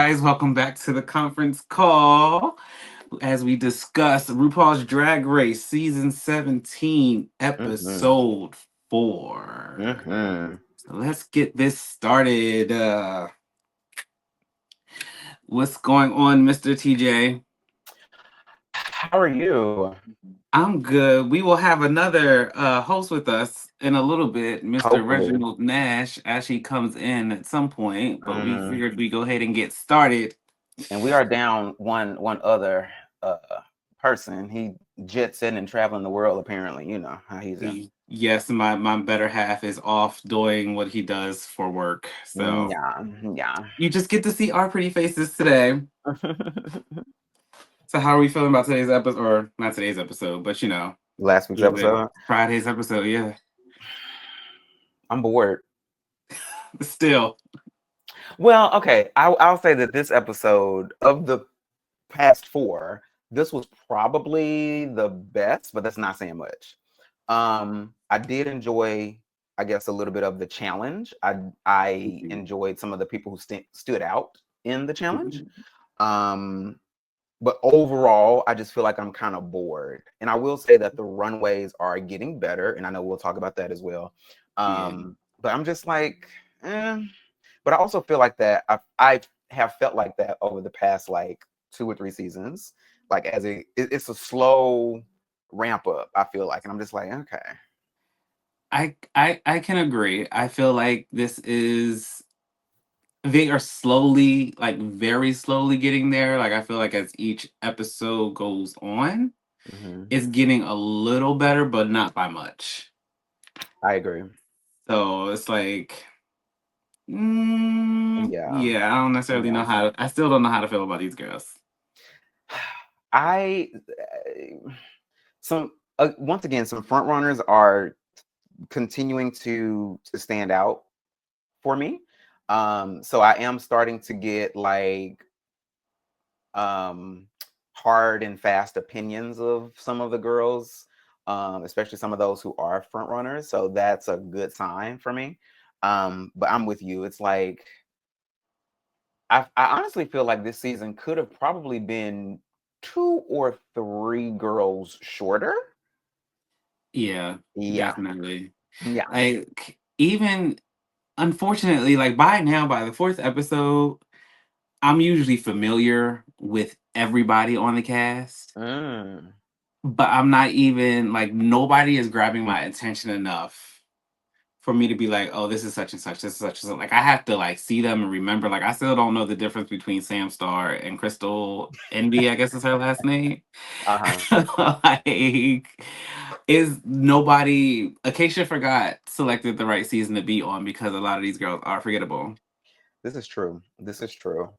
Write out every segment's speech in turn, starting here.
guys. Welcome back to the conference call as we discuss RuPaul's Drag Race Season 17, Mm-hmm. Episode 4. Mm-hmm. So let's get this started. What's going on, Mr. TJ? How are you? I'm good. We will have another host with us in a little bit, Mr. Hopefully. Reginald Nash, as he comes in at some point. But we Mm. figured we go ahead and get started. And we are down one other uh person. He jet setting and traveling the world. Apparently, you know how he's in. Yes, my better half is off doing what he does for work. So Yeah, yeah. you just get to see our pretty faces today. So how are we feeling about today's episode, or not today's episode, but Last week's episode. Friday's episode? Yeah, I'm bored. still, Well, okay. I'll say that this episode of the past four, this was probably the best, but that's not saying much. I did enjoy, I guess, a little bit of the challenge. I enjoyed some of the people who stood out in the challenge. Um, but overall, I just feel like I'm kind of bored. And I will say that the runways are getting better, and I know we'll talk about that as well. yeah, But I'm just like, eh. But I also feel like that I have felt like that over the past like 2 or 3 seasons. Like it's a slow ramp up, I feel like. And I'm just like, okay. I can agree. I feel like they are slowly, like very slowly getting there. Like I feel like as each episode goes on, Hmm. it's getting a little better, but not by much. I agree. So it's like, Yeah. yeah, I don't necessarily know Yeah. how. I still don't know how to feel about these girls. I some once again, some front runners are continuing to stand out for me. So I am starting to get like um hard and fast opinions of some of the girls, especially some of those who are front runners. So that's a good sign for me. But I'm with you. It's like I honestly feel like this season could have probably been 2 or 3 girls shorter. Yeah, Yeah. definitely. Yeah. Like even unfortunately, like by now, by the fourth episode, I'm usually familiar with everybody on the cast. Mm. But I'm not even like nobody is grabbing my attention enough for me to be like, oh, this is such and such, this is such and such. Like I have to like see them and remember. Like I still don't know the difference between Sam Star and Crystal Envy, I guess is her last name. Uh-huh. Like is nobody Acacia Forgot selected the right season to be on because a lot of these girls are forgettable. This is true. This is true.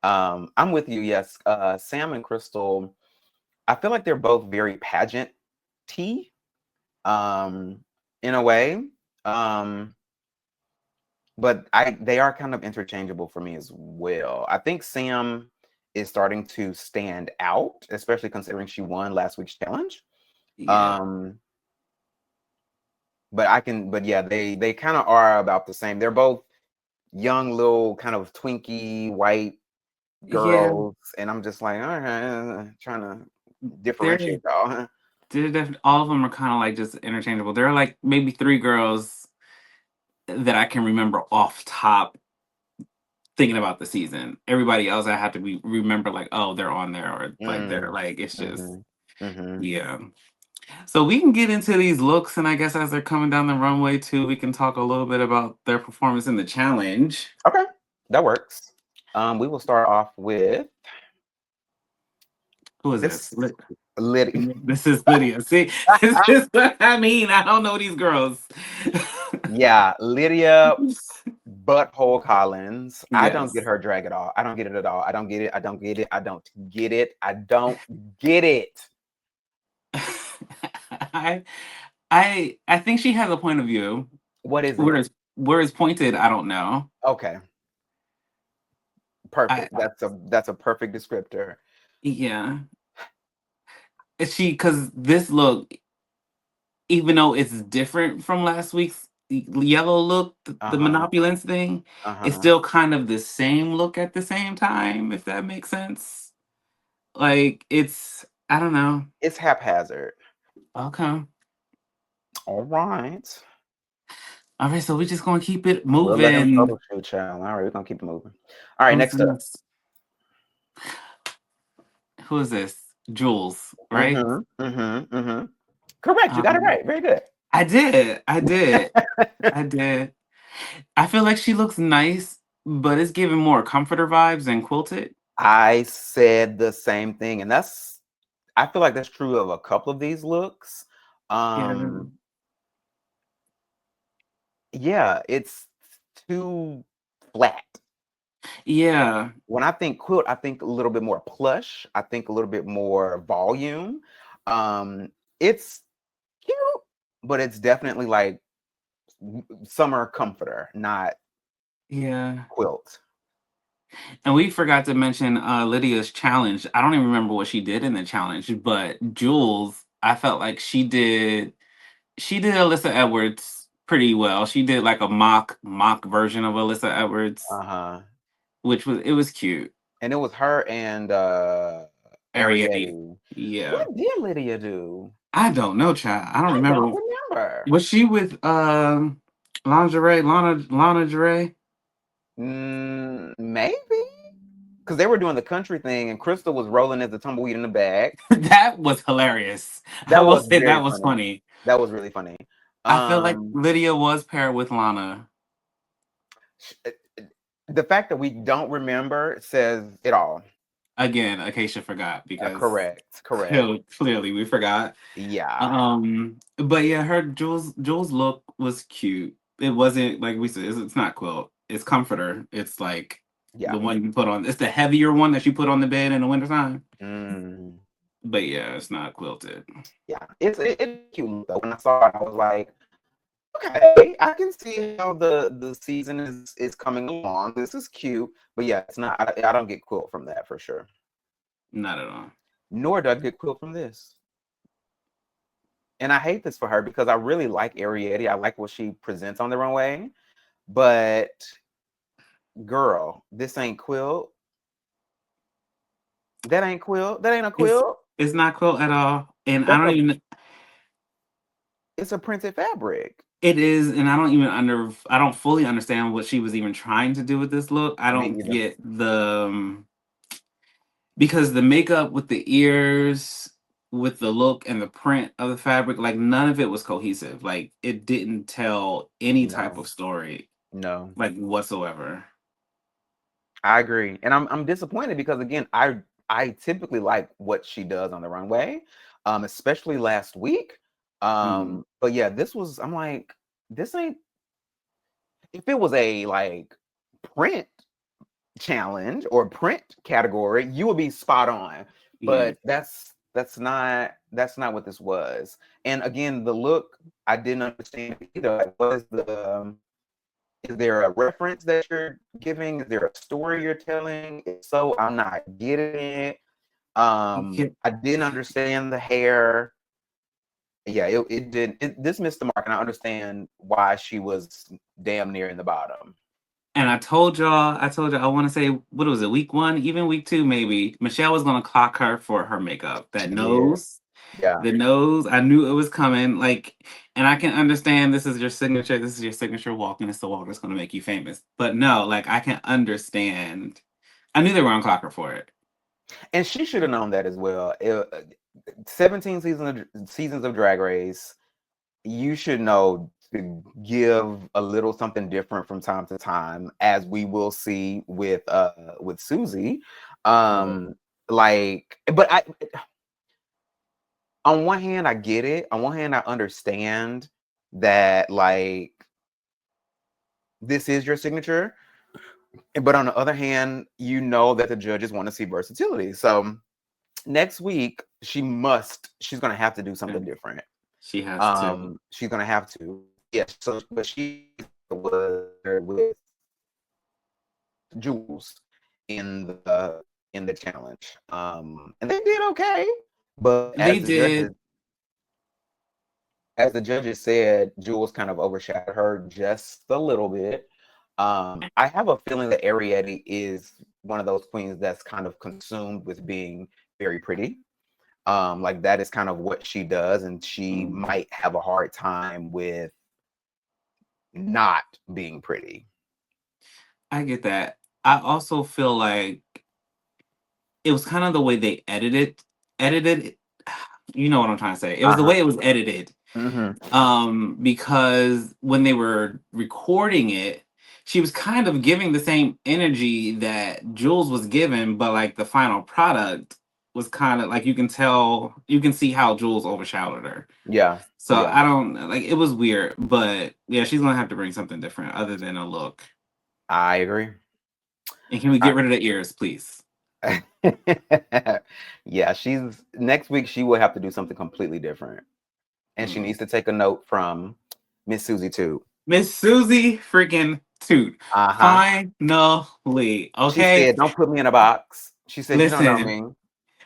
I'm with you. Yes. Sam and Crystal, I feel like they're both very pageant T, um, in a way. Um, but they are kind of interchangeable for me as well. I think Sam is starting to stand out, especially considering she won last week's challenge. Yeah. Um, but yeah, they kind of are about the same. They're both young, little kind of twinky white Yeah. girls, and I'm just like, all right, trying to They're differentiate y'all. all of them are kind of like just interchangeable. There are like maybe three girls that I can remember off top thinking about the season. Everybody else I have to remember like, oh, they're on there or like they're Mm, like it's just mhm, mhm. yeah. So we can get into these looks and I guess as they're coming down the runway too, we can talk a little bit about their performance in the challenge. Okay, that works. We will start off with Who is this? this Liddy. This is Lydia. See, this is what I mean. I don't know these girls. Yeah, Lydia Butthole Collins. I don't get Yes. her drag at all. I don't get it at all. I don't get it. I don't get it. I don't get it. I don't get it. I I think she has a point of view. What is Where it? it's where it's pointed, I don't know. Okay, I perfect. That's a perfect descriptor. yeah. She because this look, even though it's different from last week's yellow look, the Uh-huh. Monopulence thing, it's Uh-huh. still kind of the same look at the same time, if that makes sense. Like it's I don't know. It's haphazard. Okay. All right. All right, so we're just gonna keep it We'll let him moving. troubleshoot, child. All right, we're gonna keep it moving. All right, Who's the next up. next? Who is this? Jules, right? Mm-hmm. Mm-hmm. Mm-hmm. Correct. You got it Um, right. Very good. I did. I did. I did. I feel like she looks nice, but it's giving more comforter vibes than quilted. I said the same thing, and I feel like that's true of a couple of these looks. Yeah. Um, yeah, it's too flat. Yeah. When I think quilt, I think a little bit more plush. I think a little bit more volume. It's cute, but it's definitely like summer comforter, not Yeah. quilt. And we forgot to mention Lydia's challenge. I don't even remember what she did in the challenge, but Jules, I felt like she did Alyssa Edwards pretty well. She did like a mock version of Alyssa Edwards, Uh-huh. which was cute. And it was her and Arietti. Arietti. Yeah. What did Lydia do? I don't know, child. I don't I don't remember. remember. Was she with lingerie, Lana Dre? Maybe because they were doing the country thing, and Crystal was rolling as a tumbleweed in the bag. That was hilarious. I That will was say very that was funny. funny. That was really funny. I feel like Um, Lydia was paired with Lana. uh, the fact that we don't remember says it all. Again, Acacia forgot because Correct. Correct. clearly we forgot. Yeah. But yeah, her Jules look was cute. It wasn't like we said. It's not quilt. It's comforter. It's like the Yeah. one you put on. It's the heavier one that you put on the bed in the wintertime. Mm. But yeah, it's not quilted. Yeah. It's a cute look though. When I saw it, I was like, okay, I can see how the season is coming along. This is cute, but yeah, it's not. I don't get quilt from that for sure. Not at all. Nor do I get quilt from this. And I hate this for her because I really like Arietti. I like what she presents on the runway, but girl, this ain't quilt. That ain't quilt. That ain't a It's quilt. it's not quilt at all. And I That's don't a even it's a printed fabric. it is, and I don't fully understand what she was even trying to do with this look. I Me don't either. get because the makeup with the ears, with the look and the print of the fabric, like none of it was cohesive. Like it didn't tell any type No, of story, no. like whatsoever. I agree. And I'm disappointed because again, I typically like what she does on the runway, especially last week. Mhm. But yeah, this was I'm like, this ain't if it was a like print challenge or print category, you would be spot on. Yeah, But that's not what this was. And again, the look I didn't understand either. Like, what is is there a reference that you're giving? Is there a story you're telling? If so, I'm not getting it. yeah. I didn't understand the hair. Yeah, it did. This missed the mark, and I understand why she was damn near in the bottom. And I told y'all, I want to say, what was it, week one, even week two, maybe. Michelle was gonna clock her for her makeup. That She did. nose, Yeah. the nose, I knew it was coming. Like, and I can understand this is your signature walk, and it's the walk that's gonna make you famous. But no, like I can understand. I knew they were on clock her for it. And she should have known that as well. 17 seasons of Drag Race, you should know to give a little something different from time to time, as we will see with Susie. Right. Like, but I on one hand I get it. On one hand I understand that like this is your signature, but on the other hand, you know that the judges want to see versatility. So next week she's gonna have to do something And different. she has to. She's gonna have to. Yes. So, but she was there with Jules in the challenge, and they did okay. But They did. as the judges said, Jules kind of overshadowed her just a little bit. I have a feeling that Ariete is one of those queens that's kind of consumed with being very pretty. Like that is kind of what she does, and she Mm, might have a hard time with not being pretty. I get that. I also feel like it was kind of the way they edited it. You know what I'm trying to say. It was the Uh-huh. way it was edited. Because when they were recording it, she was kind of giving the same energy that Jules was given, but like the final product was kind of like you can see how Jules overshadowed her. Yeah, So yeah, I don't like it was weird, but yeah, she's gonna have to bring something different other than a look. I agree. And can we I, get rid of the ears, please? yeah, she's next week. She will have to do something completely different, and she Mm. needs to take a note from Miss Susie too. Miss Susie freaking Toot. Uh huh. Finally. She Okay. said, "Don't put me in a box." She said, "You don't know Listen. me."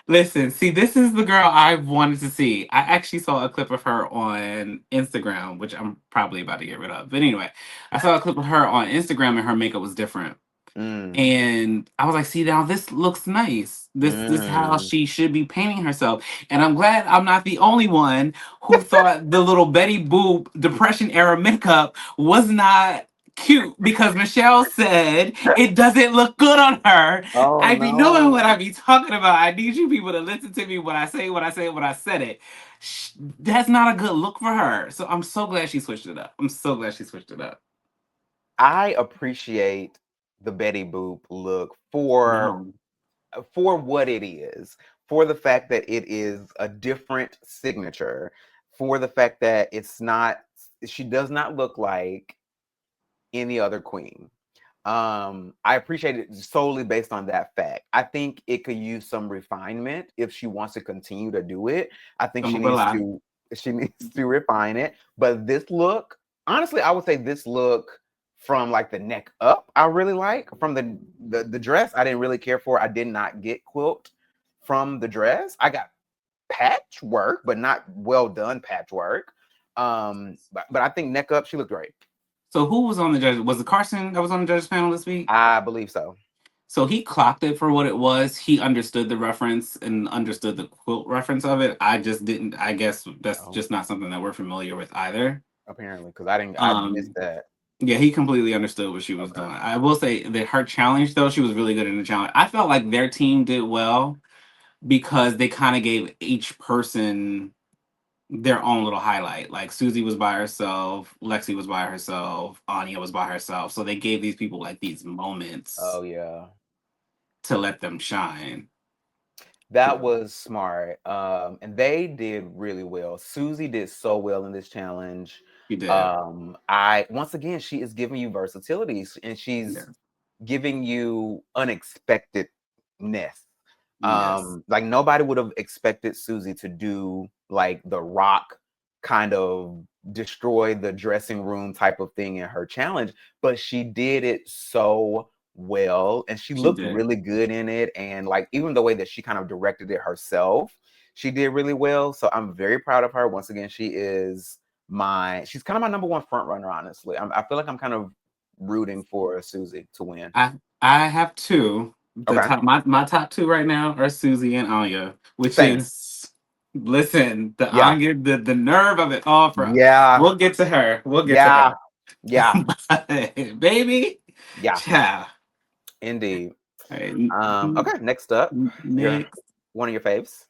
Listen, see, this is the girl I wanted to see. I actually saw a clip of her on Instagram, which I'm probably about to get rid of. But anyway, I saw a clip of her on Instagram and her makeup was different. Mm, And I was like, see, now this looks nice. This is how mm. she should be painting herself. And I'm glad I'm not the only one who thought the little Betty Boop Depression era makeup was not cute because Michelle said it doesn't look good on her. Oh I be knowing what no. I be talking about. I need you people to listen to me when I say what I say when I said it. That's not a good look for her. So I'm so glad she switched it up. I'm so glad she switched it up. I appreciate the Betty Boop look No, for what it is, for the fact that it is a different signature, for the fact that it's not, she does not look like any other queen. I appreciate it solely based on that fact. I think it could use some refinement if she wants to continue to do it. I think don't lie. she needs to refine it. But this look, honestly, I would say this look from like the neck up, I really like. From the dress, I didn't really care for. I did not get quilt from the dress. I got patchwork, but not well done patchwork. But I think neck up, she looked great. So who was on the judge? Was it Carson that was on the judges panel this week? I believe so. So he clocked it for what it was. He understood the reference and understood the quilt reference of it. I just didn't. I guess that's Oh, just not something that we're familiar with either. apparently, because I didn't, I missed Um, that. yeah, he completely understood what she was doing. Okay. I will say that her challenge though, she was really good in the challenge. I felt like their team did well because they kind of gave each person their own little highlight. Like Susie was by herself, Lexi was by herself, Anya was by herself. So they gave these people like these moments Oh yeah, to let them shine. that was smart. And they did really well. Susie did so well in this challenge. She did. I once again, she is giving you versatility, and Yeah. she's giving you unexpectedness. Yes. Like nobody would have expected Susie to do like the rock kind of destroy the dressing room type of thing in her challenge, but she did it so well, and she She looked did. really good in it. And like even the way that she kind of directed it herself, she did really well. So I'm very proud of her. Once again, she's kind of my number one front runner, honestly. I feel like I'm kind of rooting for Susie to win. I I have two. The Okay. top my top two right now are Susie and Anya, which Same. is listen, the Yeah. Anya, the nerve of it all for Yeah. we'll get to her. We'll get to Yeah. her. Yeah. But, baby, Yeah. child. Indeed. All right, Okay, next up, your next. one of your faves.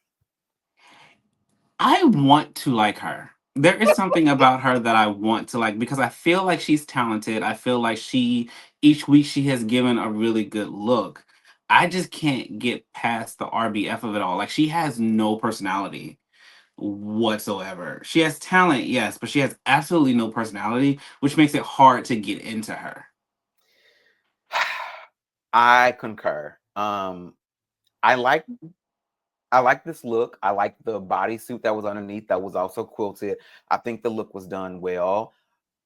I want to like her. There is something about her that I want to like because I feel like she's talented. I feel like each week she has given a really good look. I just can't get past the RBF of it all. Like she has no personality whatsoever. She has talent, yes, but she has absolutely no personality, which makes it hard to get into her. I concur. I like I like this look. I like the bodysuit that was underneath that was also quilted. I think the look was done well.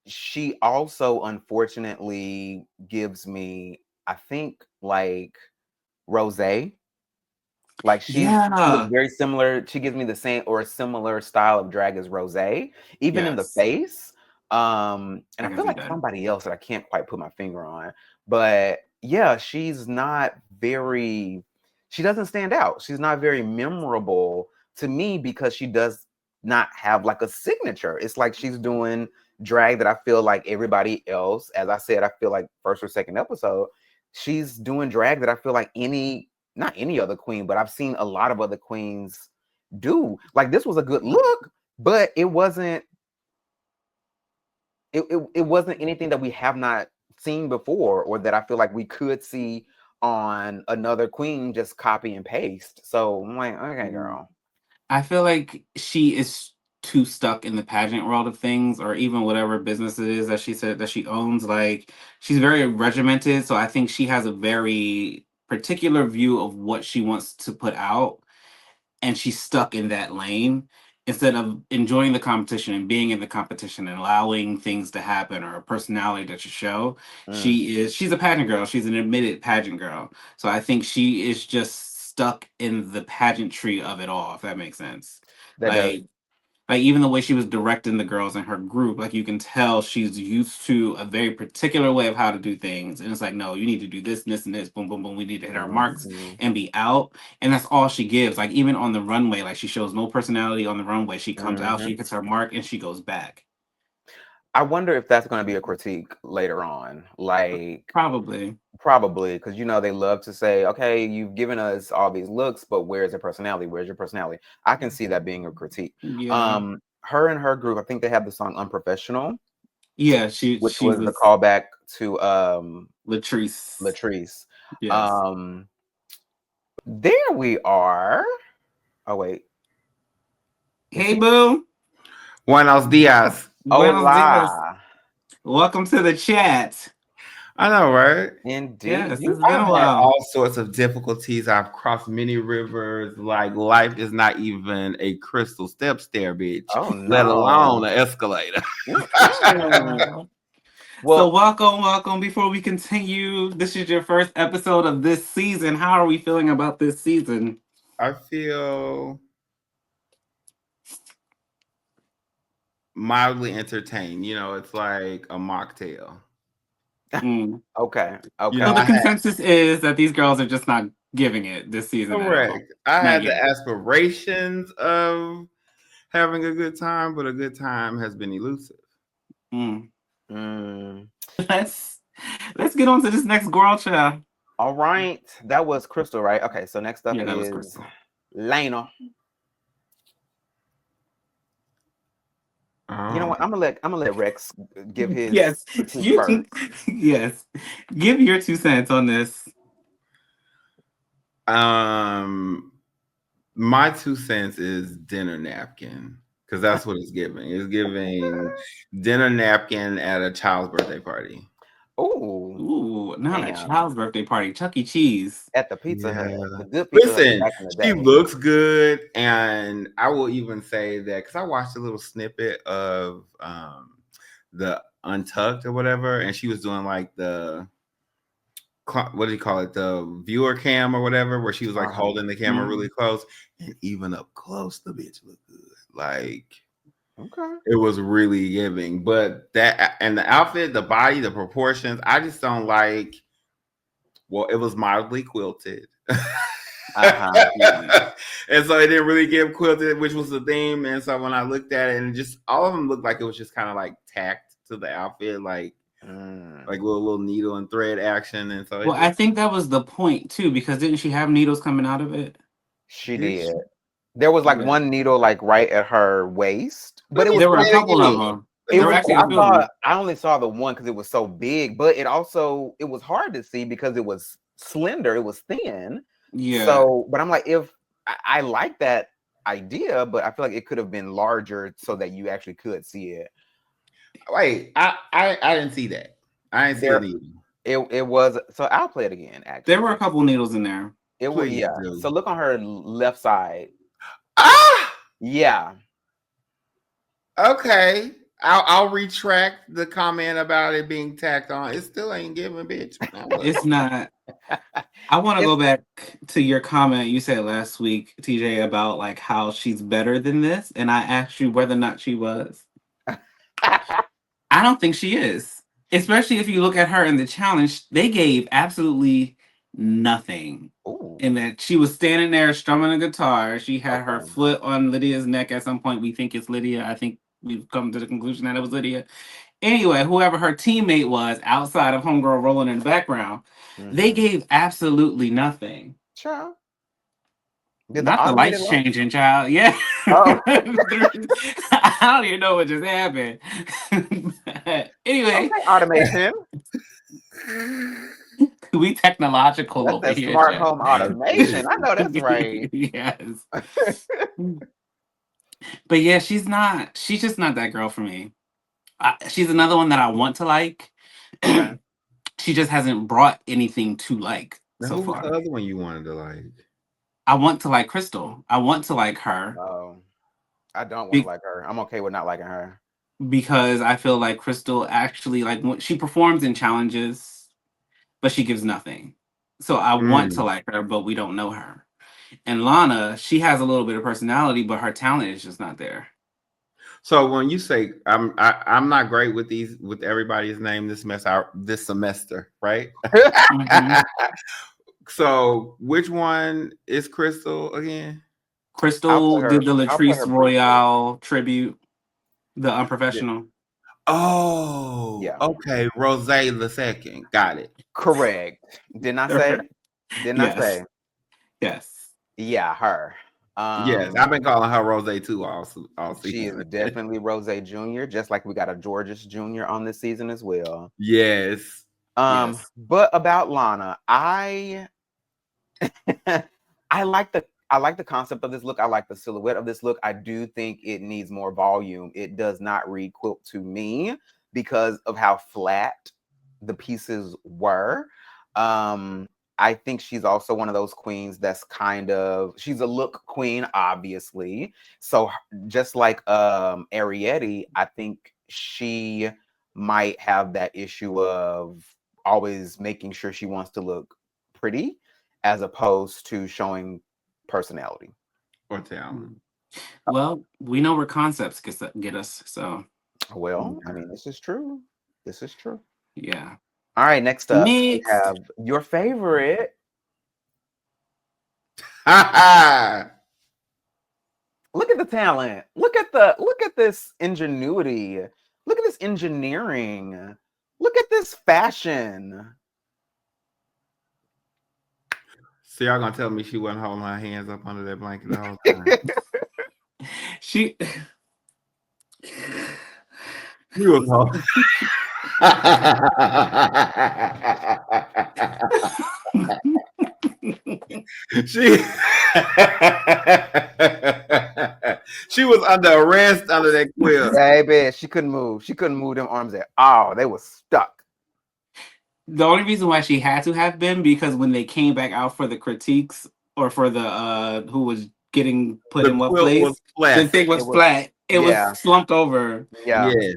She also unfortunately gives me, I think, like rose. Like she looks Yeah, very similar. She gives me the same or a similar style of drag as Rose, even in the yes, face. And I I can feel see like that. somebody else that I can't quite put my finger on. But yeah, she's not very. She doesn't stand out. She's not very memorable to me because she does not have like a signature. It's like she's doing drag that I feel like everybody else. As I said, I feel like first or second episode, she's doing drag that I feel like not any other queen, but I've seen a lot of other queens do. Like this was a good look, but it wasn't anything that we have not seen before or that I feel like we could see on another queen just copy and paste. So I'm like, okay, Mm. girl. I feel like she is too stuck in the pageant world of things, or even whatever business it is that she said that she owns. Like, she's very regimented, so I think she has a very particular view of what she wants to put out, and she's stuck in that lane instead of enjoying the competition and being in the competition and allowing things to happen or a personality to show. Mm, She's a pageant girl. She's an admitted pageant girl. So I think she is just stuck in the pageantry of it all, if that makes sense. that does. Like even the way she was directing the girls in her group, like you can tell she's used to a very particular way of how to do things. And it's like, no, you need to do this, and this, and this, boom, boom, boom. We need to hit our marks Mhm, and be out. And that's all she gives. Like even on the runway, like she shows no personality on the runway. She comes out, mhm. she hits her mark, and she goes back. I wonder if that's going to be a critique later on. Like, Probably. probably, because they love to say, okay, you've given us all these looks, but where's your personality? Where's your personality? I can see that being a critique. Yeah. Her and her group, I think they have the song Unprofessional, Yeah, which she was the was callback to Latrice. Latrice. Yes. Um, there we are. Oh wait, is Hey she? boo. Buenos dias. Buenos dias. Hola. Welcome to the chat. I know, right? Indeed. Yes, You it's been I've a had while. all sorts of difficulties. I've crossed many rivers. Like life is not even a crystal step stair, bitch, oh let alone no. an escalator. Mm-mm. So Well, welcome, welcome. Before we continue, this is your first episode of this season. How are we feeling about this season? I feel mildly entertained. It's like a mocktail. Mm. okay. So Okay. the I had consensus is that these girls are just not giving it this season at all. correct. I Not had the yet. aspirations of having a good time, but a good time has been elusive. Mm. Mm. Let's let's get on to this next girl child. All right. That was Crystal, right? Okay. So next up Yeah, that was is Crystal. Lena. You know what? Um, I'm gonna let Rex give his Yes, critique you first. yes. Give your 2 cents on this. um, my 2 cents is dinner napkin because that's what it's giving. It's giving dinner napkin at a child's birthday party. Oh, Ooh, not a damn. child's birthday party. Chuck E. Cheese. At the Pizza Hut, Yeah. the good Pizza Hut Listen, back in the she day. looks good, and I will even say that because I watched a little snippet of the Untucked or whatever, and she was doing like what do you call it, the viewer cam or whatever, where she was like Uh-huh. holding the camera really Mm. close, and even up close, the bitch looked good. Like Okay. it was really giving, but that and the outfit, the body, the proportions, I just don't like. Well, it was mildly quilted. Uh-huh. Yeah. And so it didn't really give quilted, which was the theme. And so when I looked at it, and just all of them looked like it was just kind of like tacked to the outfit, Mm. like little needle and thread action. And so it Well, I just think that was the point too, because didn't she have needles coming out of it? She did. did. There was like Yeah. one needle like right at her waist, but Let it me was There were say a it couple of also again. them. Let it There me were was say actually a it I few of saw again. them. I only saw the one because it was so big, but it was hard to see because it was slender, it was thin. Yeah. So, but I'm like, if I like that idea, but I feel like it could have been larger so that you actually could see it. Wait, I didn't see that. I didn't see There it either. it was so I'll play it again There were a actually. couple needles in there. It was Please yeah. So do. look on her left side. Ah, Yeah. okay. I'll retract the comment about it being tacked on. It still ain't giving, bitch. Now what? It's not. I want to It's go back to your comment you said last week, TJ, about like how she's better than this, and I asked you whether or not she was. I don't think she is. Especially if you look at her in the challenge, they gave absolutely nothing. Ooh, In that she was standing there strumming a guitar. She had her okay. foot on Lydia's neck at some point. We think it's Lydia. I think we've come to the conclusion that it was Lydia. Anyway, whoever her teammate was outside of Homegirl rolling in the background, they Mm-hmm. gave absolutely nothing. Sure. Did the Not the automated lights light? changing, child. Yeah. Oh, I don't even know what just happened. Anyway, okay. Automation. we technological That's over that here, smart child. home automation. I know that's right. Yes. But yeah, she's just not that girl for me. She's another one that I want to like. Okay. She just hasn't brought anything to like Now, so who was the far. other one you wanted to like? I want to like Crystal. I want to like her Oh, I don't want to be- like her. I'm okay with not liking her. because I feel like Crystal actually like when she performs in challenges, but she gives nothing. So I want to Mm. like her, but we don't know her. And Lana, she has a little bit of personality, but her talent is just not there. So when you say I'm not great with everybody's name this semester, right? Hmm. So which one is Crystal again? Crystal did the I'll put Latrice her briefly. Royale tribute, the Yeah. unprofessional. Oh, Yeah. okay. Rose the second. Got it. Correct. Didn't I say? Didn't I Yes. say? Yes. Yeah, her. Yes, I've been calling her Rose too all She is season. definitely Rose Jr., just like we got a Georges Jr. on this season as well. Yes. Yes. But about Lana, I I like the concept of this look. I like the silhouette of this look. I do think it needs more volume. It does not read quilt to me because of how flat the pieces were. Um, I think she's also one of those queens that's she's a look queen, obviously. So just like Arietti, I think she might have that issue of always making sure she wants to look pretty as opposed to showing personality. Or talent. Well, we know where concepts get us. So, Well, I mean, this is true. This is true. yeah. All right, next up, we Next. have your favorite. Look at the talent. Look at this ingenuity. Look at this engineering. Look at this fashion. So y'all gonna tell me she wasn't holding her hands up under that blanket the whole time? She She was holding. she she was under arrest under that quilt. Baby, she couldn't move. She couldn't move them arms at all. They were stuck. the only reason why she had to have been because when they came back out for the critiques or for the who was getting put The in what quilt was place, the flat. thing It was was, flat. It was yeah, slumped over. yeah. Yes.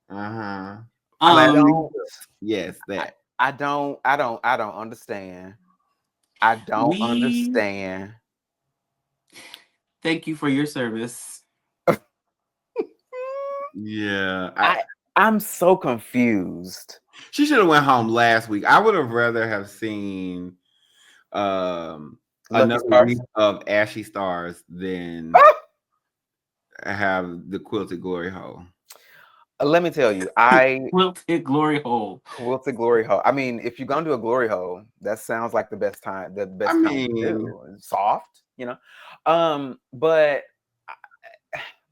Uh-huh. I Flat Um don't, quilt. Yes, I, that. I don't understand. I don't we understand. thank you for your service. Yeah. I'm so confused. She should have went home last week. I would have rather have seen Lucky another Stars. week of Ashy Stars than have the Quilted Glory Hole. Let me tell you, I Quilted glory hole. quilted glory hole. I mean, if you're gonna do a glory hole, that sounds like the I best time to mean, do. It's soft, you know. But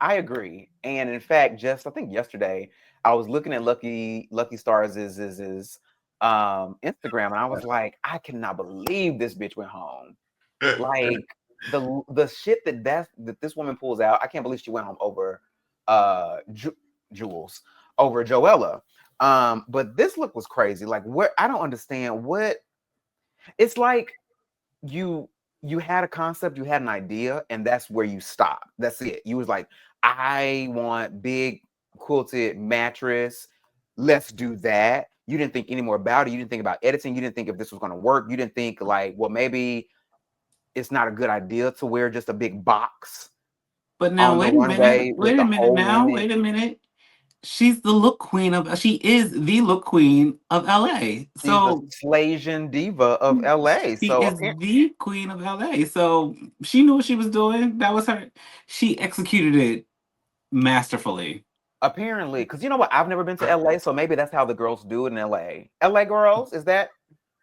I agree. And in fact, just I think yesterday, I was looking at Lucky Stars is Instagram, and I was like, I cannot believe this bitch went home. Like the shit that this woman pulls out, I can't believe she went home over Jules over Joella. But this look was crazy. Like, what I don't understand what it's like you had a concept, you had an idea, and that's where you stop. That's it. You was like, I want big quilted mattress. Let's do that. You didn't think any more about it. You didn't think about editing. You didn't think if this was going to work. You didn't think like, well, maybe it's not a good idea to wear just a big box But now, on the wait a minute. runway with Wait a a minute hole now. in it. Wait a minute. She's the look queen of. She is the look queen of LA. She's the So Slasian diva of LA. she So is apparently, the queen of LA. So she knew what she was doing. That was her. She executed it masterfully. because you know what? I've never been to LA, so maybe that's how the girls do it in LA. LA girls, is that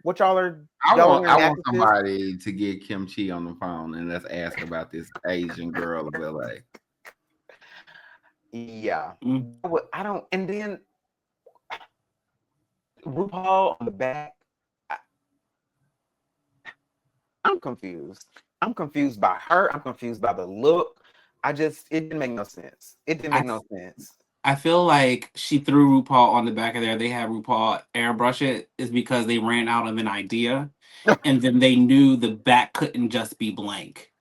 what y'all are? Y'all are wearing I want mattresses? somebody to get Kim Chi on the phone and let's ask about this Asian girl of LA. Yeah. Mm. I don't. And then RuPaul on the back. I- I'm confused. I'm confused by her. I'm confused by the look. It didn't make no sense. It didn't make I no sense. I feel like she threw RuPaul on the back of there. They had RuPaul airbrush it is because they ran out of an idea, and then they knew the back couldn't just be blank.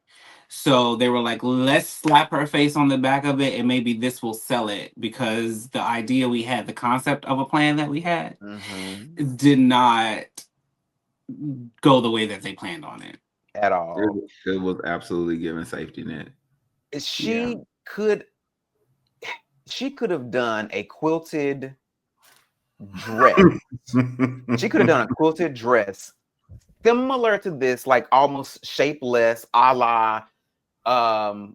So they were like, let's slap her face on the back of it, and maybe this will sell it because the idea we had, the concept of a plan that we had, Mm-hmm. did not go the way that they planned on it. At all. It was absolutely giving safety net. Yeah. She could have done a quilted dress. She could have done a quilted dress similar to this, like almost shapeless, a la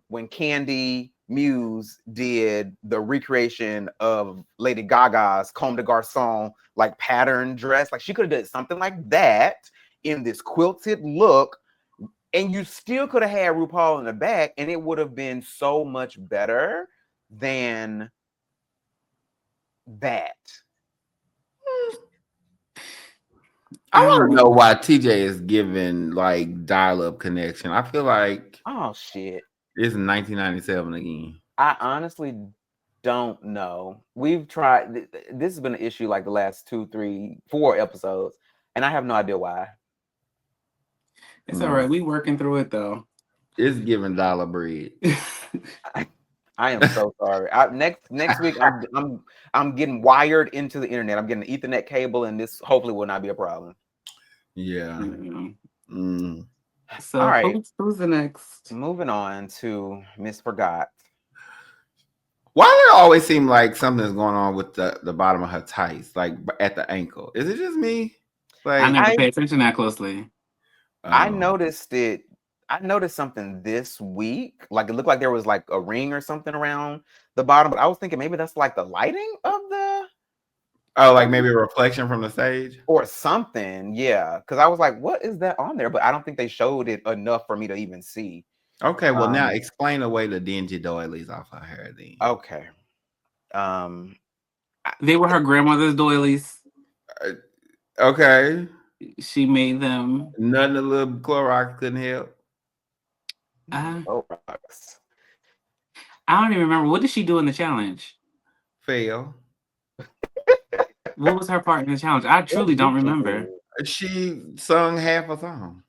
when Candy Muse did the recreation of Lady Gaga's Comme des Garçons like pattern dress. Like she could have done something like that in this quilted look, and you still could have had RuPaul in the back, and it would have been so much better than that. I want to know why TJ is giving like dial-up connection. I feel like Oh shit. it's 1997 again. I honestly don't know. We've tried. This has been an issue like the last 2, 3, 4 episodes, and I have no idea why. It's all right. We working through it though. It's giving dollar bread. I am so sorry. Next week, I'm getting wired into the internet. I'm getting an Ethernet cable, and this hopefully will not be a problem. Yeah. Mm. All So right, who's the next? moving on to Miss Forgot. Why does it always seem like something's going on with the bottom of her tights, like at the ankle? Is it just me? I Like, never pay attention that closely. I noticed it. I noticed something this week. Like it looked like there was like a ring or something around the bottom, but I was thinking maybe that's like the lighting of the like maybe a reflection from the stage or something. Yeah, because I was like, what is that on there? But I don't think they showed it enough for me to even see. Okay, well now explain away the dingy doilies off her hair then. Okay. They were her grandmother's doilies. Okay. She made them. Nothing a little Clorox couldn't help. Clorox. I don't even remember. What did she do in the challenge? Fail. What was her part in the challenge? I truly don't remember. She sung half a song.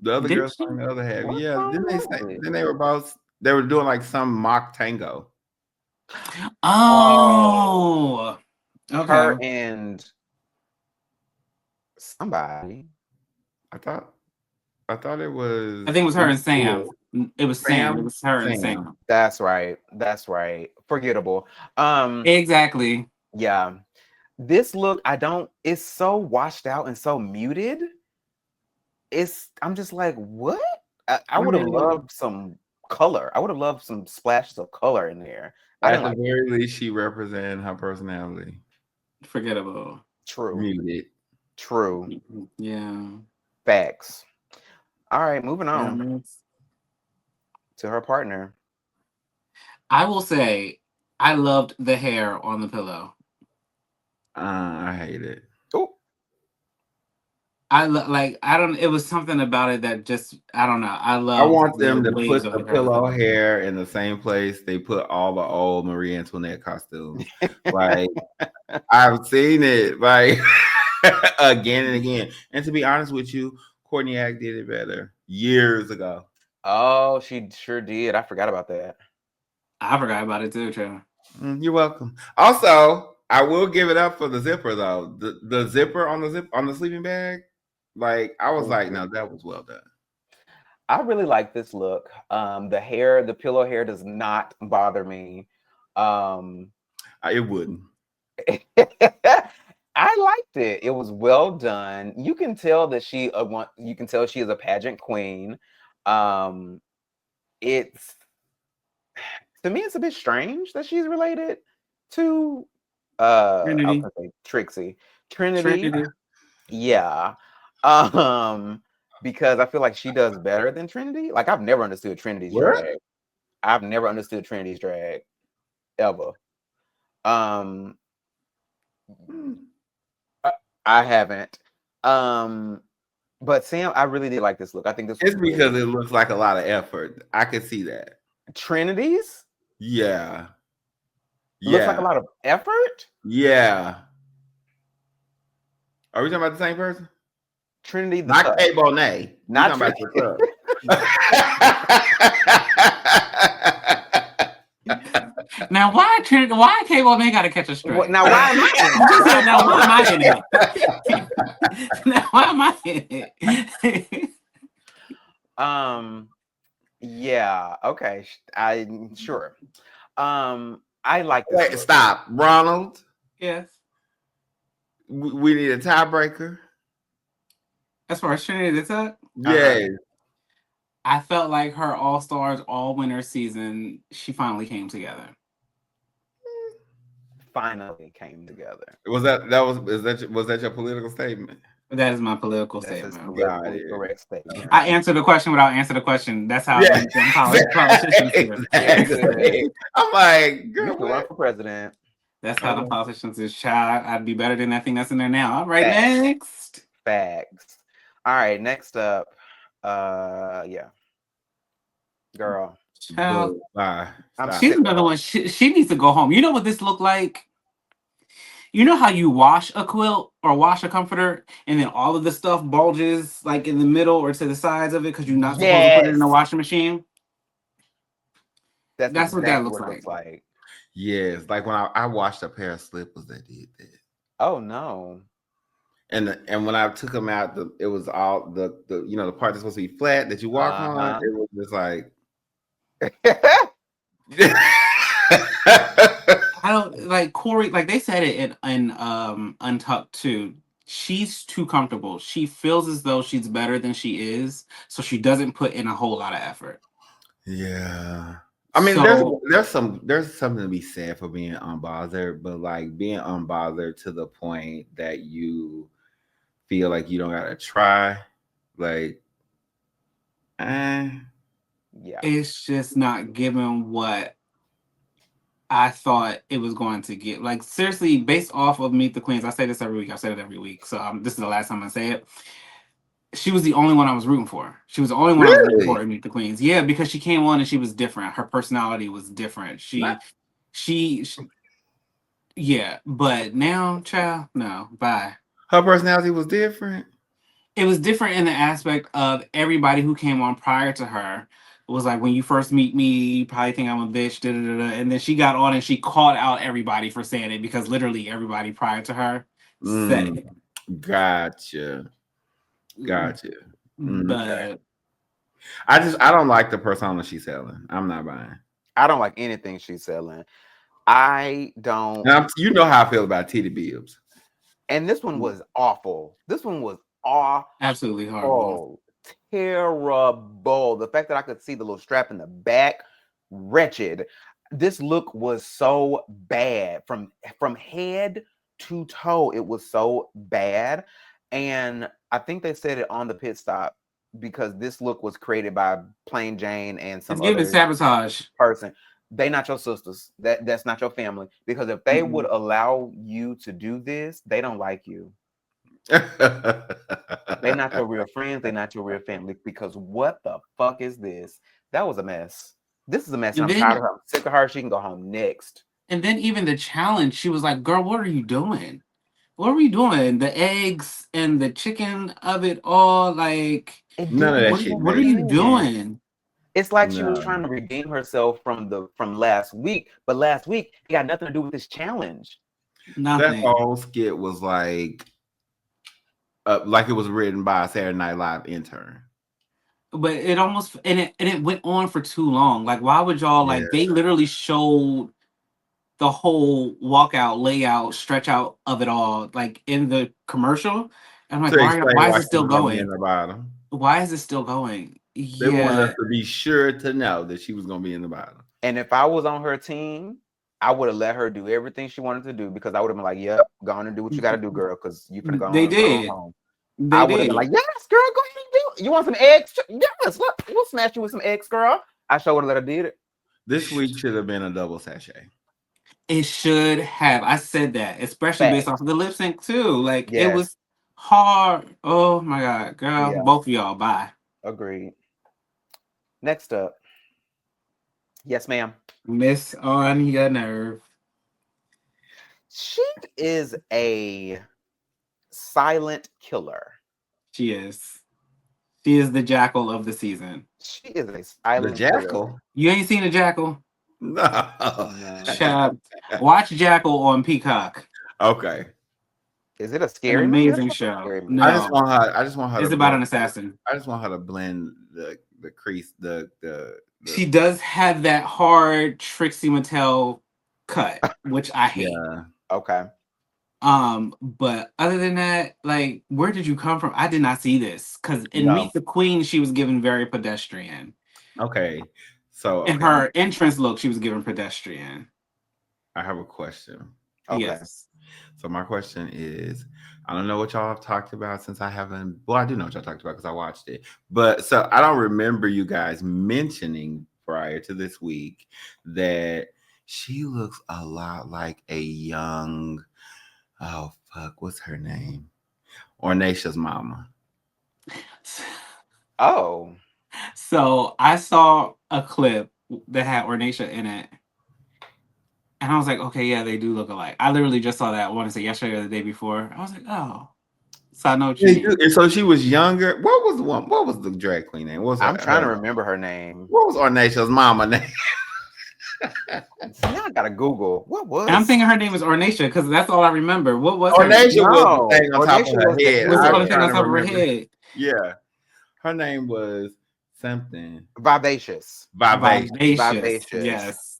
The other Did girl she? sang the other half. What Yeah. song Then they was say it? then they were both they were doing like some mock tango. Oh, Her okay. and somebody. I thought it was I think it was her and Sam. It was Sam. It Sam. was her and Sam. Sam. That's right. That's right. Forgettable. Exactly. Yeah. This look, it's so washed out and so muted. I'm just like, what? I would have loved some color. I would have loved some splashes of color in there. At the very least, she represented her personality. Forgettable. True. Muted. True. Yeah. Facts. All right, moving on to her partner. I will say, I loved the hair on the pillow. I hate it. Oh, I don't. It was something about it that just I don't know. I love. I want them to waves put of the pillow hair in the same place they put all the old Marie Antoinette costumes. Like I've seen it like again and again. And to be honest with you, Courtney Act did it better years ago. Oh, she sure did. I forgot about that. I forgot about it too, Trevor. You're welcome. Also, I will give it up for the zipper though. The zipper on the sleeping bag, like I was like, no, that was well done. I really like this look. The hair, the pillow hair does not bother me. Um, It wouldn't. I liked it. It was well done. You can tell that you can tell she is a pageant queen. Um, it's to me, it's a bit strange that she's related to I was Trinity. gonna say Trixie. Trinity. Trinity. Yeah. Um, because I feel like she does better than Trinity. Like I've never understood Trinity's What? drag. I've never understood Trinity's drag ever. Um, I, I haven't. Um, but Sam, I really did like this look. I think this was It's really because it looks like a lot of effort. I could see that. Trinity's Yeah. looks like a Yeah. lot of effort. Yeah. Are we talking about the same person? Trinity the Not Tuck, Kay Bonet. We not talking about Trinity. the Now, why Trinity? Why Cable Man got to catch a stray? Now, why am I in You just said, now why am I in it? it? Now why am I in it? Yeah. Okay. I sure. I like this. Wait, Look. stop, Ronald. Yes. We need a tiebreaker. As far as Trinity the Tuck, Yes. I felt like her All Stars, All Winner season, she finally came together. Finally came together. Was that your political statement? That is my political That's his statement. politically correct statement. I answered the question without answering the question. That's how Yeah, politicians do. exactly. I'm like, girl, You can run for president. That's how the politicians is. Child, I'd be better than that thing that's in there now. All right, Facts. next. Facts. All right, next up. Yeah. Girl. Child, bye. she's another one. She needs to go home. You know what this looked like? You know how you wash a quilt or wash a comforter and then all of the stuff bulges like in the middle or to the sides of it because you're not supposed to put it in the washing machine? That's exactly what that looks what it like. looks like. Yes, like when I washed a pair of slippers that did that. Oh no. And when I took them out, it was all the the part that's supposed to be flat that you walk on. It was just like I don't like Corey. Like they said it in Untucked too. She's too comfortable. She feels as though she's better than she is, so she doesn't put in a whole lot of effort. Yeah. I mean, there's something to be said for being unbothered, but like being unbothered to the point that you feel like you don't gotta try, like, yeah, it's just not giving what I thought it was going to get. Like seriously, based off of Meet the Queens, I say this every week. I said it every week, so this is the last time I say it. She was the only one I was rooting for. She was the only one I was rooting for in Meet the Queens. Yeah, because she came on and she was different. Her personality was different. She yeah, but now, child, no, bye. Her personality was different. It was different in the aspect of everybody who came on prior to her was like, when you first meet me, you probably think I'm a bitch, da, da, da, da. And then she got on and she called out everybody for saying it because literally everybody prior to her said it. Gotcha. But I don't like the persona she's selling. I'm not buying. I don't like anything she's selling. I don't. Now, you know how I feel about Titty Bibbs. And this one was awful. This one was awful. Absolutely horrible. Terrible. The fact that I could see the little strap in the back, wretched. This look was so bad from head to toe. It was so bad. And I think they said it on the pit stop because this look was created by Plain Jane and some other sabotage person. They not your sisters. That's not your family. Because if they would allow you to do this, they don't like you. They're not your real friends. They're not your real family. Because what the fuck is this? That was a mess. This is a mess. I'm tired of her. I'm sick of her. She can go home next. And then even the challenge, she was like, girl, what are you doing? What are we doing? The eggs and the chicken of it all, like none of that shit. What are you doing? It's like she was No. trying to redeem herself from last week, but last week it got nothing to do with this challenge. That Nothing. whole skit was like it was written by a Saturday Night Live intern. But it almost and it went on for too long. Like, why would y'all Yeah. like? They literally showed the whole walkout, layout, stretch out of it all, like in the commercial. And I'm like, To explain why is why it she still was gonna be in going? the bottom. Why is it still going? They wanted us Yeah, to be sure to know that she was gonna be in the bottom. And if I was on her team, I would have let her do everything she wanted to do because I would have been like, "Yep, go on and do what you got to do, girl, because you finna they go on did. home." They I would have been did. like, "Yes, girl, go ahead and do it. You want some eggs? Yes, we'll smash you with some eggs, girl." I sure would have let her did it. This week should have been a double sachet. It should have. I said that, especially based off Facts. of the lip sync too. Like, it Yes. was hard. Oh my god, girl, Yeah. both of y'all. Bye. Agreed. Next up. Yes, ma'am. Miss on your nerve. She is a silent killer. She is. She is the jackal of the season. She is a The silent killer. jackal? You ain't seen a jackal? No. No. Child, watch Jackal on Peacock. Okay. Is it a An scary movie? amazing show. Scary movie. I just No, want her. I just want her it's to about blend. an assassin. I just want her to blend the crease. She does have that hard Trixie Mattel cut, which I hate. Yeah. Okay. But other than that, like, where did you come from? I did not see this because in No. Meet the Queen, she was given very pedestrian. Okay. So In her entrance look, she was given pedestrian. I have a question. Okay. Yes. So my question is, I don't know what y'all have talked about since I haven't. Well, I do know what y'all talked about because I watched it. But so I don't remember you guys mentioning prior to this week that she looks a lot like a young. Oh fuck, what's her name? Ornatia's mama. Oh. So I saw a clip that had Ornacia in it. And I was like, okay, yeah, they do look alike. I literally just saw that, I want to say yesterday or the day before. I was like, oh. So I know what you mean. And so she was younger. What was the one? What was the drag queen name? What was I'm trying to remember her name. What was Ornatia's mama name? See, now I gotta Google. What was? And I'm thinking her name was Ornacia because that's all I remember. What was her Ornacia name? was the thing on top of Ornacia her was the head. Was the I only was thing on trying to top of her remember. head. Yeah. Her name was something. Vivacious. Vivacious. Yes.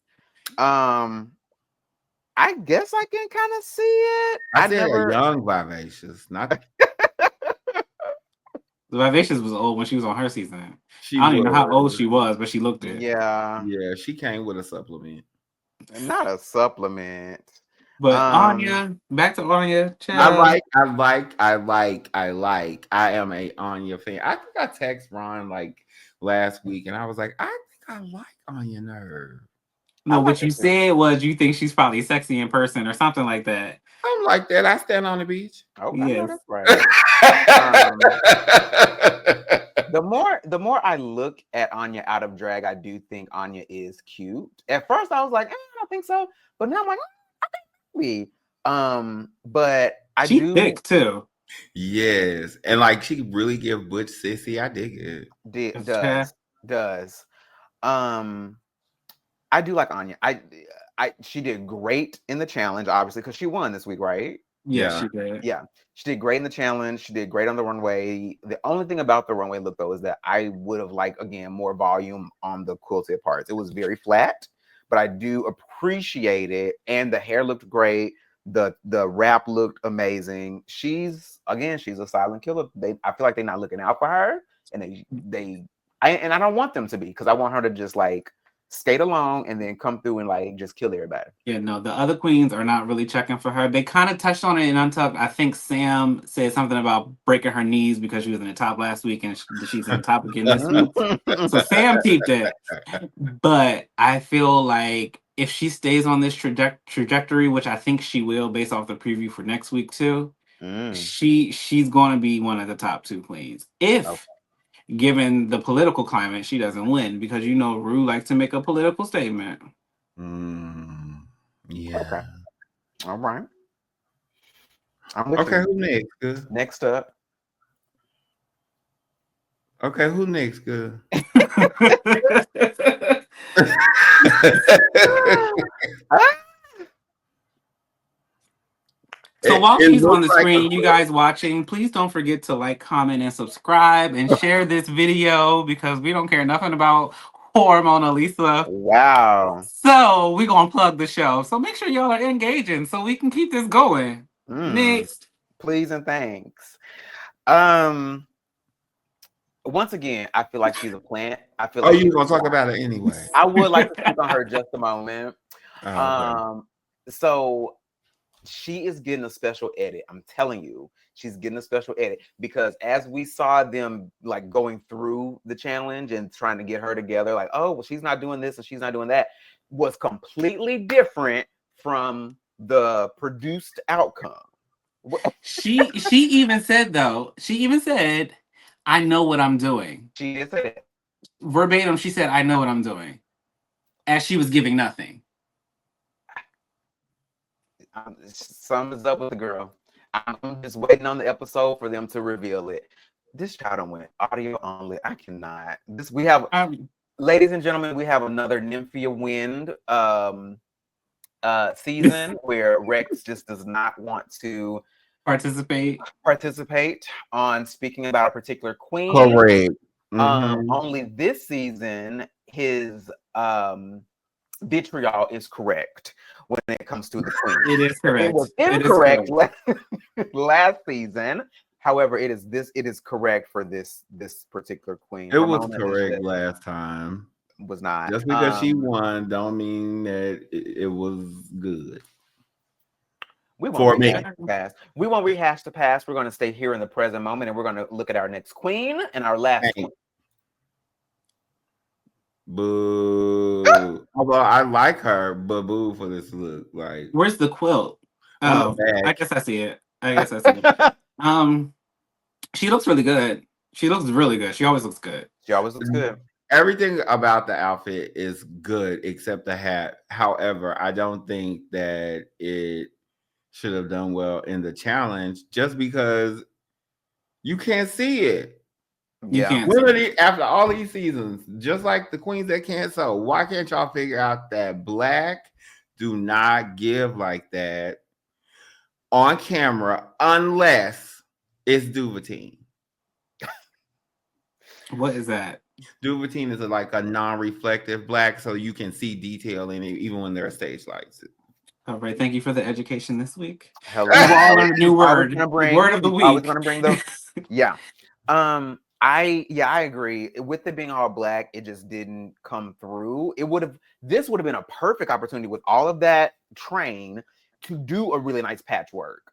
I guess I can kind of see it. I said a young Vivacious, not The Vivacious was old when she was on her season. she I don't even know how was. old she was, but she looked it. Yeah. Yeah, she came with a supplement. Not a supplement. But Anya, back to Anya. I am a Anya fan. I think I texted Ron like last week and I was like, I think I like Anya Nerve. No, what you said was you think she's probably sexy in person or something like that. I'm like that. I stand on the beach. Okay, Yes. that's right. The more I look at Anya out of drag, I do think Anya is cute. At first, I was like, I don't think so, but now I'm like, I think maybe. But She's thick too. Yes, and like she really give Butch sissy. I dig it. Does. I do like Anya. She did great in the challenge, obviously, because she won this week, right? Yeah, she did. Yeah, she did great in the challenge. She did great on the runway. The only thing about the runway look, though, is that I would have liked, again, more volume on the quilted parts. It was very flat, but I do appreciate it. And the hair looked great. The wrap looked amazing. She's a silent killer. I feel like they're not looking out for her, and I don't want them to be, because I want her to just like skate along and then come through and like just kill everybody. Yeah, no, the other queens are not really checking for her. They kind of touched on it in Untucked. I think Sam said something about breaking her knees because she was in the top last week and she's in the top again this week. So Sam peeped it. But I feel like if she stays on this trajectory, which I think she will based off the preview for next week too, she's going to be one of the top two queens. If given the political climate, she doesn't win, because you know Rue likes to make a political statement. Yeah. Okay. All right. Okay, who next? Good. Next up. Okay, who next? Good. So while It she's on looks the like a screen, you quilt. guys watching, please don't forget to like, comment, and subscribe and share this video because we don't care nothing about poor Mona Lisa. Wow. So we're gonna plug the show. So make sure y'all are engaging so we can keep this going. Mm, Next. please and thanks. Um, once again, I feel like she's a plant. I feel Oh, like you she's gonna a talk fly. about it anyway? I would like to speak on her just a moment. Oh, okay. So she is getting a special edit. I'm telling you, she's getting a special edit because as we saw them like going through the challenge and trying to get her together, like, oh, well, she's not doing this and she's not doing that, was completely different from the produced outcome. She even said though, I know what I'm doing. She did say that. Verbatim, she said, I know what I'm doing. As she was giving nothing. Something's up with the girl. I'm just waiting on the episode for them to reveal it. This child went audio only. I cannot. This we have, ladies and gentlemen, we have another Nymphia Wind season where Rex just does not want to participate on speaking about a particular queen. Correct. Only this season, his vitriol is correct when it comes to the queen. It is correct. It was incorrect last season. However, it is correct for this particular queen. It was correct last time. Was not. Just because she won don't mean that it was good. We won't rehash the past. We won't rehash the past. We're going to stay here in the present moment, and we're going to look at our next queen and our last queen. Boo. Although I like her, but boo for this look. Like, where's the quilt? Oh, I guess I see it. She looks really good. She looks really good. She always looks good. She always looks good. Everything about the outfit is good except the hat. However, I don't think that it should have done well in the challenge just because you can't see it. Yeah. After all these seasons, just like the queens that can't sew, why can't y'all figure out that black do not give like that on camera unless it's Duvetine? What is that? Duvetine is like a non-reflective black, so you can see detail in it even when there are stage lights. All right, thank you for the education this week. Hello. We've all learned a new word. Word of the week. I was going to bring those. Yeah. I agree. With it being all black, it just didn't come through. This would have been a perfect opportunity with all of that train to do a really nice patchwork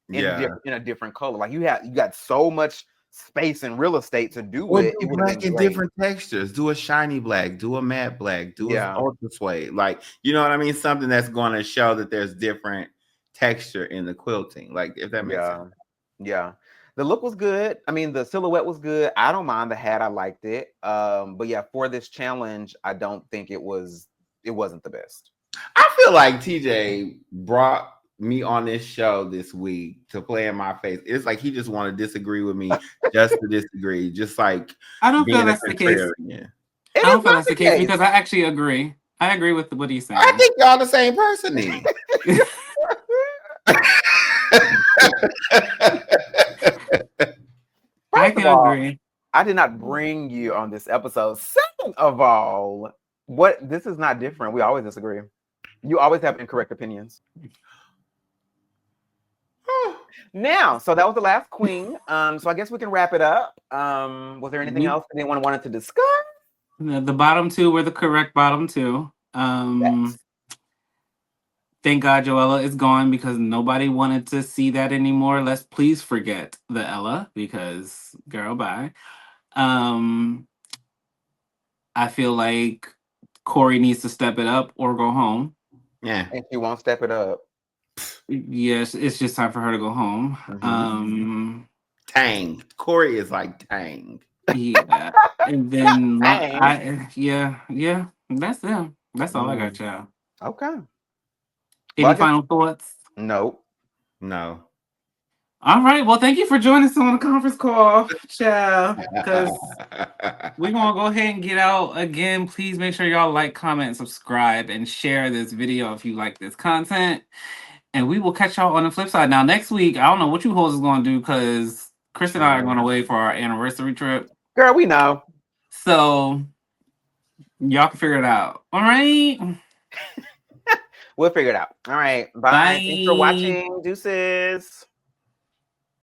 in a different color. Like you got so much space and real estate to do it. It would have been great. Different textures. Do a shiny black, do a matte black, do a ultra suede. Like, you know what I mean? Something that's going to show that there's different texture in the quilting. Like, if that makes sense. Yeah. The look was good. I mean, the silhouette was good. I don't mind the hat. I liked it. But yeah, for this challenge, I don't think it wasn't the best. I feel like TJ brought me on this show this week to play in my face. It's like he just want to disagree with me just to disagree. Just like I don't feel that's the case. I don't feel that's the case because I actually agree. I agree with what he's saying. I think y'all the same person then. I can agree. I did not bring you on this episode. Second of all, this is not different. We always disagree. You always have incorrect opinions. Now, so that was the last queen. So I guess we can wrap it up. Was there anything else anyone wanted to discuss? The bottom two were the correct bottom two. Thank God Joella is gone because nobody wanted to see that anymore. Let's please forget the Ella because girl, bye. I feel like Corey needs to step it up or go home. Yeah. And she won't step it up. Yes, it's just time for her to go home. Mm-hmm. Tang. Corey is like Tang. Yeah. And then that's them. That's all I got, y'all. Okay. Any final thoughts? Nope. No. All right. Well, thank you for joining us on the conference call, child. Because we're going to go ahead and get out again. Please make sure y'all like, comment, subscribe, and share this video if you like this content. And we will catch y'all on the flip side. Now, next week, I don't know what you hoes is going to do because Chris and I are going away for our anniversary trip. Girl, we know. So y'all can figure it out. All right. We'll figure it out. All right. Bye. Thanks for Bye. watching. Deuces.